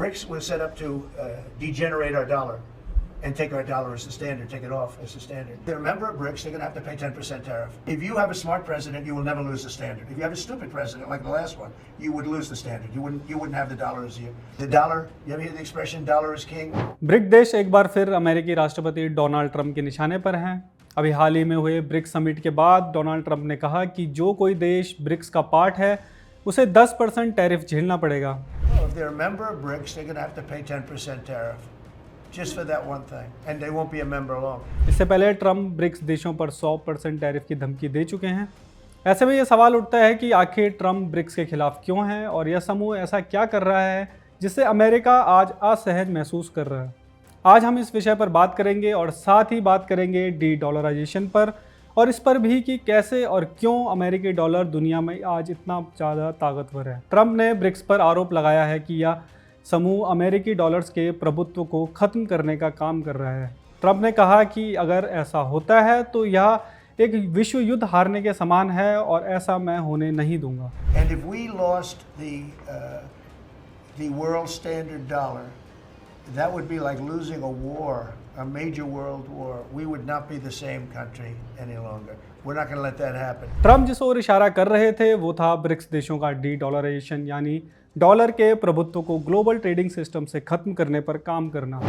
BRICS was set up to degenerate our dollar and take our dollar as the standard, take it off as the standard. They're a member of BRICS, they're going to have to pay 10% tariff. If you have a smart president, you will never lose the standard. If you have a stupid president like the last one, you would lose the standard. You wouldn't have the dollar as you. The dollar, you ever hear the expression dollar is king? Brick देश एक बार फिर अमेरिकी राष्ट्रपति Donald Trump के निशाने पर हैं। अभी हाल ही में हुए ब्रिक्स समिट के बाद डोनाल्ड ट्रंप ने कहा कि जो कोई देश ब्रिक्स का पार्ट है उसे 10% टैरिफ झेलना पड़ेगा। If they're a member of BRICS, they're going to have to pay 10% tariff. Just for that one thing, and they won't be a member long. इससे पहले ट्रंप ब्रिक्स देशों पर 100% टैरिफ की धमकी दे चुके हैं। ऐसे में ये सवाल उठता है कि आखिर ट्रंप ब्रिक्स के खिलाफ क्यों है और यह समूह ऐसा क्या कर रहा है जिससे अमेरिका आज असहज महसूस कर रहा है। आज हम इस विषय पर बात करेंगे और साथ ही बात करेंगे डी डॉलराइजेशन पर और इस पर भी कि कैसे और क्यों अमेरिकी डॉलर दुनिया में आज इतना ज़्यादा ताकतवर है। ट्रंप ने ब्रिक्स पर आरोप लगाया है कि यह समूह अमेरिकी डॉलर्स के प्रभुत्व को खत्म करने का काम कर रहा है। ट्रंप ने कहा कि अगर ऐसा होता है तो यह एक विश्व युद्ध हारने के समान है और ऐसा मैं होने नहीं दूंगा। And if we lost the world standard dollar, that would be like losing a war, a major world war. We would not be the same country any longer. We're not going to let that happen. Trump जिस ओर इशारा कर रहे थे वो था BRICS देशों का D dollarisation, यानी डॉलर के प्रभुत्व को ग्लोबल ट्रेडिंग सिस्टम से खत्म करने पर काम करना।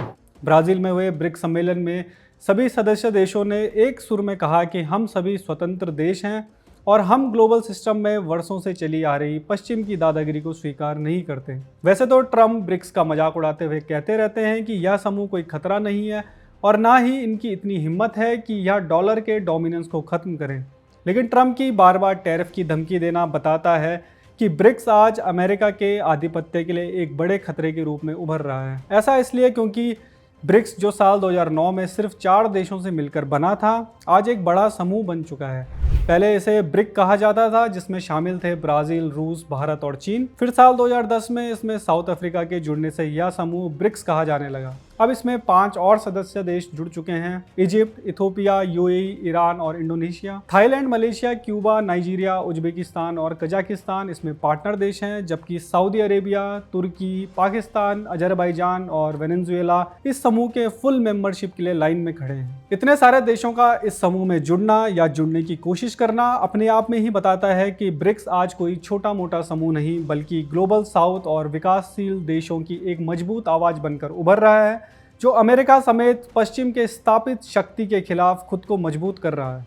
ब्राज़ील में हुए ब्रिक्स सम्मेलन में सभी सदस्य देशों ने एक सुर में कहा कि हम सभी स्वतंत्र देश हैं और हम ग्लोबल सिस्टम में वर्षों से चली आ रही पश्चिम की दादागिरी को स्वीकार नहीं करते। वैसे तो ट्रंप ब्रिक्स का मजाक उड़ाते हुए कहते रहते हैं कि यह समूह कोई खतरा नहीं है और ना ही इनकी इतनी हिम्मत है कि यह डॉलर के डोमिनेंस को ख़त्म करें, लेकिन ट्रंप की बार बार टैरिफ की धमकी देना बताता है कि ब्रिक्स आज अमेरिका के आधिपत्य के लिए एक बड़े खतरे के रूप में उभर रहा है। ऐसा इसलिए क्योंकि ब्रिक्स जो साल 2009 में सिर्फ 4 देशों से मिलकर बना था, आज एक बड़ा समूह बन चुका है। पहले इसे ब्रिक कहा जाता था, जिसमें शामिल थे ब्राज़ील, रूस, भारत और चीन। फिर साल 2010 में इसमें साउथ अफ्रीका के जुड़ने से यह समूह ब्रिक्स कहा जाने लगा। अब इसमें 5 और सदस्य देश जुड़ चुके हैं: इजिप्ट, इथोपिया, यूएई, ईरान और Indonesia. Thailand, Malaysia, Cuba, Nigeria, Uzbekistan और कजाकिस्तान इसमें पार्टनर देश हैं, जबकि सऊदी अरेबिया, तुर्की, पाकिस्तान, अजरबैजान और वेनेजुएला इस समूह के फुल मेंबरशिप के लिए लाइन में खड़े हैं। इतने सारे देशों का इस समूह में जुड़ना या जुड़ने की कोशिश करना अपने आप में ही बताता है कि ब्रिक्स आज कोई छोटा मोटा समूह नहीं, बल्कि ग्लोबल साउथ और विकासशील देशों की एक मजबूत आवाज बनकर उभर रहा है, जो अमेरिका समेत पश्चिम के स्थापित शक्ति के खिलाफ खुद को मजबूत कर रहा है।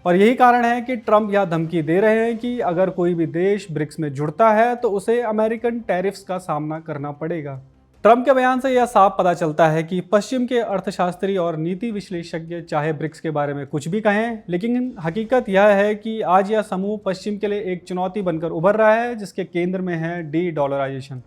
और यही कारण है कि ट्रंप यह धमकी दे रहे हैं कि अगर कोई भी देश ब्रिक्स में जुड़ता है तो उसे अमेरिकन टैरिफ्स का सामना करना पड़ेगा। ट्रंप के बयान से यह साफ पता चलता है कि पश्चिम के अर्थशास्त्री और नीति विश्लेषज्ञ चाहे ब्रिक्स के बारे में कुछ भी कहें, लेकिन हकीकत यह है कि आज यह समूह पश्चिम के लिए एक चुनौती बनकर उभर रहा है, जिसके केंद्र में है डी डॉलराइजेशन।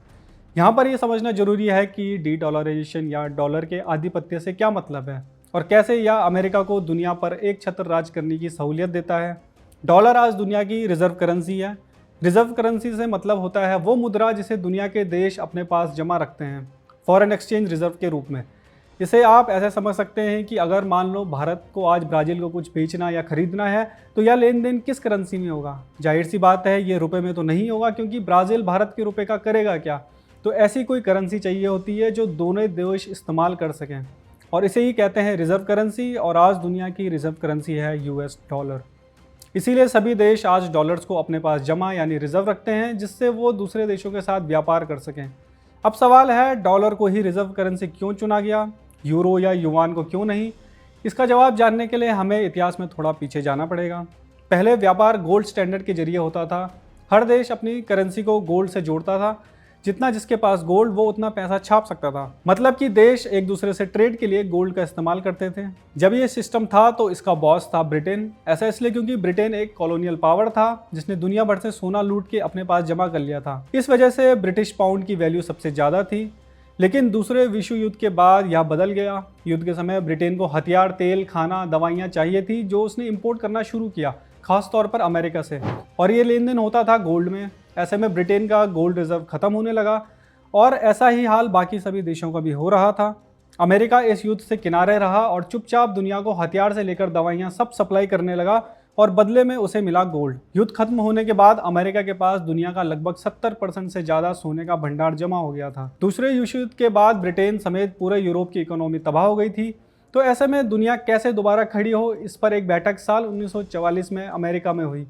यहाँ पर यह समझना जरूरी है कि डी डॉलराइजेशन या डॉलर के आधिपत्य से क्या मतलब है और कैसे यह अमेरिका को दुनिया पर एक छत्र राज करने की सहूलियत देता है। डॉलर आज दुनिया की रिजर्व करेंसी है। रिजर्व करेंसी से मतलब होता है वो मुद्रा जिसे दुनिया के देश अपने पास जमा रखते हैं फॉरेन एक्सचेंज रिजर्व के रूप में। इसे आप ऐसे समझ सकते हैं कि अगर मान लो भारत को आज ब्राज़ील को कुछ बेचना या खरीदना है तो यह लेन देन किस करेंसी में होगा? जाहिर सी बात है ये रुपए में तो नहीं होगा, क्योंकि ब्राज़ील भारत के रुपए का करेगा क्या। तो ऐसी कोई करेंसी चाहिए होती है जो दोनों देश इस्तेमाल कर सकें, और इसे ही कहते हैं रिजर्व करेंसी। और आज दुनिया की रिजर्व करेंसी है यूएस डॉलर। इसीलिए सभी देश आज डॉलर्स को अपने पास जमा यानी रिजर्व रखते हैं, जिससे वो दूसरे देशों के साथ व्यापार कर सकें। अब सवाल है, डॉलर को ही रिजर्व करेंसी क्यों चुना गया, यूरो या युआन को क्यों नहीं? इसका जवाब जानने के लिए हमें इतिहास में थोड़ा पीछे जाना पड़ेगा। पहले व्यापार गोल्ड स्टैंडर्ड के जरिए होता था। हर देश अपनी करेंसी को गोल्ड से जोड़ता था। जितना जिसके पास गोल्ड वो उतना पैसा छाप सकता था। मतलब कि देश एक दूसरे से ट्रेड के लिए गोल्ड का इस्तेमाल करते थे। जब ये सिस्टम था तो इसका बॉस था ब्रिटेन। ऐसा इसलिए क्योंकि ब्रिटेन एक कॉलोनियल पावर था जिसने दुनिया भर से सोना लूट के अपने पास जमा कर लिया था। इस वजह से ब्रिटिश पाउंड की वैल्यू सबसे ज़्यादा थी। लेकिन दूसरे विश्व युद्ध के बाद यह बदल गया। युद्ध के समय ब्रिटेन को हथियार, तेल, खाना, दवाइयाँ चाहिए थी, जो उसने इम्पोर्ट करना शुरू किया, खासतौर पर अमेरिका से। और ये लेन देन होता था गोल्ड में। ऐसे में ब्रिटेन का गोल्ड रिजर्व खत्म होने लगा और ऐसा ही हाल बाकी सभी देशों का भी हो रहा था। अमेरिका इस युद्ध से किनारे रहा और चुपचाप दुनिया को हथियार से लेकर दवाइयाँ सब सप्लाई करने लगा और बदले में उसे मिला गोल्ड। युद्ध खत्म होने के बाद अमेरिका के पास दुनिया का लगभग 70% से ज्यादा सोने का भंडार जमा हो गया था। दूसरे विश्व युद्ध के बाद ब्रिटेन समेत पूरे यूरोप की इकोनॉमी तबाह हो गई थी। तो ऐसे में दुनिया कैसे दोबारा खड़ी हो, इस पर एक बैठक साल 1944 में अमेरिका में हुई।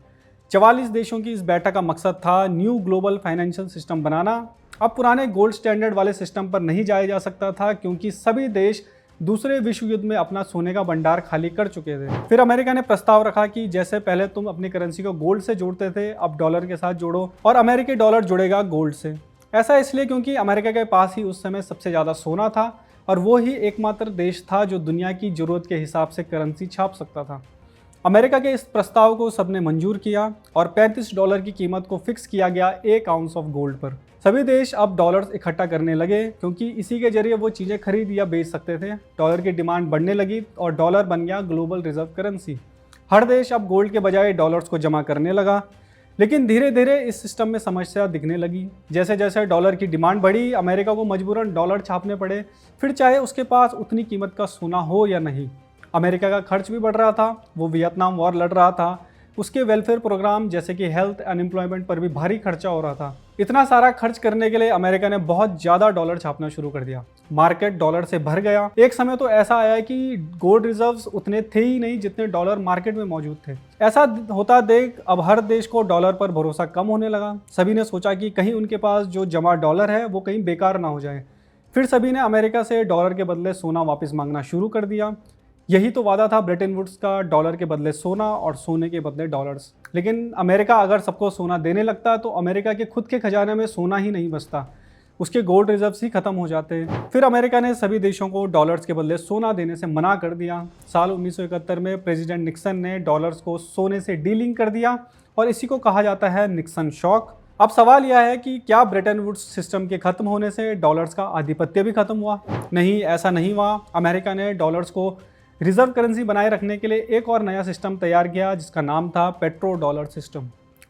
44 देशों की इस बैठक का मकसद था न्यू ग्लोबल फाइनेंशियल सिस्टम बनाना। अब पुराने गोल्ड स्टैंडर्ड वाले सिस्टम पर नहीं जाया जा सकता था, क्योंकि सभी देश दूसरे विश्व युद्ध में अपना सोने का भंडार खाली कर चुके थे। फिर अमेरिका ने प्रस्ताव रखा कि जैसे पहले तुम अपनी करेंसी को गोल्ड से जोड़ते थे, अब डॉलर के साथ जोड़ो और अमेरिकी डॉलर जुड़ेगा गोल्ड से। ऐसा इसलिए क्योंकि अमेरिका के पास ही उस समय सबसे ज़्यादा सोना था और वो ही एकमात्र देश था जो दुनिया की ज़रूरत के हिसाब से करेंसी छाप सकता था। अमेरिका के इस प्रस्ताव को सबने मंजूर किया और $35 की कीमत को फिक्स किया गया 1 आउंस ऑफ गोल्ड पर। सभी देश अब डॉलर्स इकट्ठा करने लगे, क्योंकि इसी के जरिए वो चीज़ें खरीद या बेच सकते थे। डॉलर की डिमांड बढ़ने लगी और डॉलर बन गया ग्लोबल रिजर्व करेंसी। हर देश अब गोल्ड के बजाय डॉलर्स को जमा करने लगा। लेकिन धीरे धीरे इस सिस्टम में समस्या दिखने लगी। जैसे जैसे डॉलर की डिमांड बढ़ी, अमेरिका को मजबूरन डॉलर छापने पड़े, फिर चाहे उसके पास उतनी कीमत का सोना हो या नहीं। अमेरिका का खर्च भी बढ़ रहा था, वो वियतनाम वॉर लड़ रहा था, उसके वेलफेयर प्रोग्राम जैसे कि हेल्थ अनएम्प्लॉयमेंट पर भी भारी खर्चा हो रहा था। इतना सारा खर्च करने के लिए अमेरिका ने बहुत ज़्यादा डॉलर छापना शुरू कर दिया। मार्केट डॉलर से भर गया। एक समय तो ऐसा आया कि गोल्ड रिजर्व्स उतने थे ही नहीं जितने डॉलर मार्केट में मौजूद थे। ऐसा होता देख अब हर देश को डॉलर पर भरोसा कम होने लगा। सभी ने सोचा कि कहीं उनके पास जो जमा डॉलर है वो कहीं बेकार ना हो जाए। फिर सभी ने अमेरिका से डॉलर के बदले सोना वापस मांगना शुरू कर दिया। यही तो वादा था ब्रेटन वुड्स का, डॉलर के बदले सोना और सोने के बदले डॉलर्स। लेकिन अमेरिका अगर सबको सोना देने लगता तो अमेरिका के खुद के खजाने में सोना ही नहीं बचता, उसके गोल्ड रिजर्व्स ही खत्म हो जाते। फिर अमेरिका ने सभी देशों को डॉलर्स के बदले सोना देने से मना कर दिया। साल 1971 में प्रेसिडेंट निक्सन ने डॉलर्स को सोने से डीलिंक कर दिया और इसी को कहा जाता है निक्सन शॉक। अब सवाल यह है कि क्या ब्रेटन वुड्स सिस्टम के खत्म होने से डॉलर्स का आधिपत्य भी खत्म हुआ? नहीं, ऐसा नहीं हुआ। अमेरिका ने डॉलर्स को रिजर्व करेंसी बनाए रखने के लिए एक और नया सिस्टम तैयार किया, जिसका नाम था petro dollar system.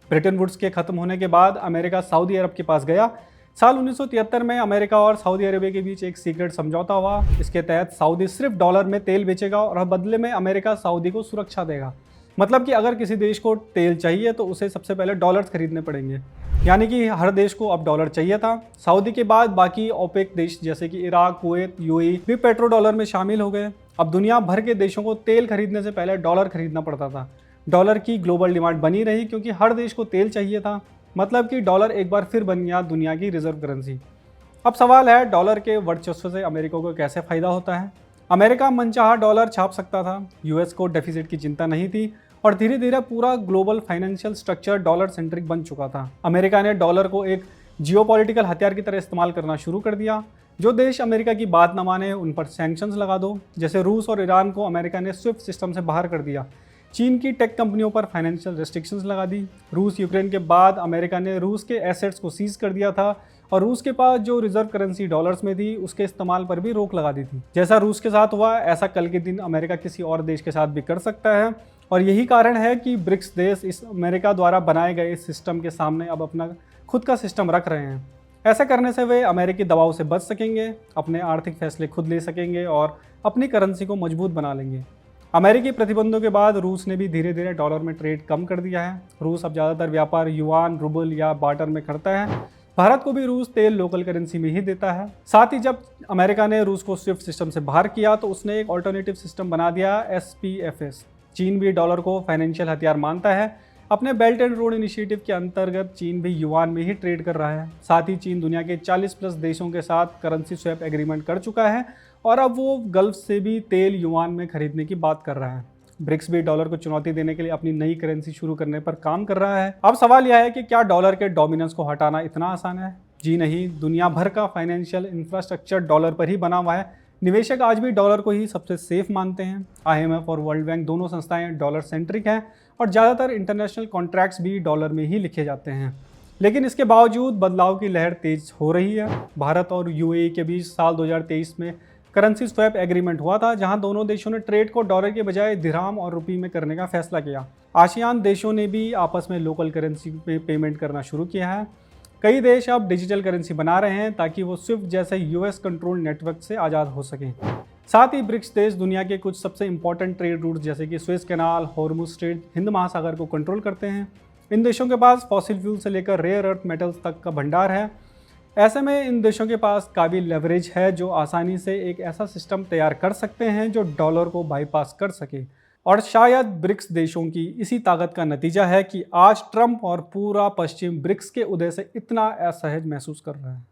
Bretton Woods के खत्म होने के बाद अमेरिका सऊदी अरब के पास गया। साल 1973 में अमेरिका और सऊदी अरेबिया के बीच एक सीक्रेट समझौता हुआ। इसके तहत सऊदी सिर्फ डॉलर में तेल बेचेगा और बदले में अमेरिका सऊदी को सुरक्षा देगा। मतलब कि अगर किसी देश को तेल चाहिए तो उसे सबसे पहले डॉलर्स खरीदने पड़ेंगे। यानी कि हर देश को अब डॉलर चाहिए था। सऊदी के बाद बाकी ओपेक देश जैसे कि इराक, कुवैत, यूएई भी पेट्रो डॉलर में शामिल हो गए। अब दुनिया भर के देशों को तेल खरीदने से पहले डॉलर खरीदना पड़ता था। डॉलर की ग्लोबल डिमांड बनी रही क्योंकि हर देश को तेल चाहिए था। मतलब कि डॉलर एक बार फिर बन गया दुनिया की रिजर्व करेंसी। अब सवाल है, डॉलर के वर्चस्व से अमेरिका को कैसे फ़ायदा होता है? अमेरिका मनचाहा डॉलर छाप सकता था, यूएस को डेफिसिट की चिंता नहीं थी और धीरे धीरे पूरा global financial structure dollar centric बन चुका था। अमेरिका ने डॉलर को एक जियोपॉलिटिकल हथियार की तरह इस्तेमाल करना शुरू कर दिया। जो देश अमेरिका की बात न माने उन पर सैंक्शंस लगा दो। जैसे रूस और ईरान को अमेरिका ने स्विफ्ट सिस्टम से बाहर कर दिया। चीन की टेक कंपनियों पर फाइनेंशियल रेस्ट्रिक्शंस लगा दी। रूस यूक्रेन के बाद अमेरिका ने रूस के एसेट्स को सीज कर दिया था और रूस के पास जो रिजर्व करेंसी डॉलर्स में थी उसके इस्तेमाल पर भी रोक लगा दी थी। जैसा रूस के साथ हुआ, ऐसा कल के दिन अमेरिका किसी और देश के साथ भी कर सकता है। और यही कारण है कि ब्रिक्स देश इस अमेरिका द्वारा बनाए गए इस सिस्टम के सामने अब अपना खुद का सिस्टम रख रहे हैं। ऐसा करने से वे अमेरिकी दबाव से बच सकेंगे, अपने आर्थिक फैसले खुद ले सकेंगे और अपनी करेंसी को मजबूत बना लेंगे। अमेरिकी प्रतिबंधों के बाद रूस ने भी धीरे धीरे डॉलर में ट्रेड कम कर दिया है। रूस अब ज़्यादातर व्यापार युआन, रूबल या बार्टर में करता है। भारत को भी रूस तेल लोकल करेंसी में ही देता है। साथ ही जब अमेरिका ने रूस को स्विफ्ट सिस्टम से बाहर किया तो उसने एक ऑल्टरनेटिव सिस्टम बना दिया, SPFS। चीन भी डॉलर को फाइनेंशियल हथियार मानता है। अपने बेल्ट एंड रोड इनिशिएटिव के अंतर्गत चीन भी युआन में ही ट्रेड कर रहा है। साथ ही चीन दुनिया के 40+ देशों के साथ करेंसी स्वैप एग्रीमेंट कर चुका है और अब वो गल्फ से भी तेल युआन में खरीदने की बात कर रहा है। ब्रिक्स भी डॉलर को चुनौती देने के लिए अपनी नई करेंसी शुरू करने पर काम कर रहा है। अब सवाल यह है कि क्या डॉलर के डोमिनेंस को हटाना इतना आसान है? जी नहीं, दुनिया भर का फाइनेंशियल इंफ्रास्ट्रक्चर डॉलर पर ही बना हुआ है। निवेशक आज भी डॉलर को ही सबसे सेफ मानते हैं। IMF और वर्ल्ड बैंक दोनों संस्थाएं डॉलर सेंट्रिक हैं और ज़्यादातर इंटरनेशनल कॉन्ट्रैक्ट्स भी डॉलर में ही लिखे जाते हैं। लेकिन इसके बावजूद बदलाव की लहर तेज हो रही है। भारत और UAE के बीच साल 2023 में करेंसी स्वैप एग्रीमेंट हुआ था, जहां दोनों देशों ने ट्रेड को डॉलर के बजाय दिरहम और रुपये में करने का फैसला किया। आसियान देशों ने भी आपस में लोकल करेंसी में पेमेंट करना शुरू किया है। कई देश अब डिजिटल करेंसी बना रहे हैं ताकि वो स्विफ्ट जैसे US कंट्रोल नेटवर्क से आज़ाद हो सकें। साथ ही ब्रिक्स देश दुनिया के कुछ सबसे इंपॉर्टेंट ट्रेड रूट जैसे कि Suez canal, Hormuz strait, Hind महासागर को कंट्रोल करते हैं। इन देशों के पास फॉसिल फ्यूल से लेकर रेयर अर्थ मेटल्स तक का भंडार है। ऐसे में इन देशों के पास काबिल लेवरेज है जो आसानी से एक ऐसा सिस्टम तैयार कर सकते हैं जो डॉलर को बाईपास कर सके। और शायद ब्रिक्स देशों की इसी ताकत का नतीजा है कि आज ट्रंप और पूरा पश्चिम ब्रिक्स के उदय से इतना असहज महसूस कर रहा है।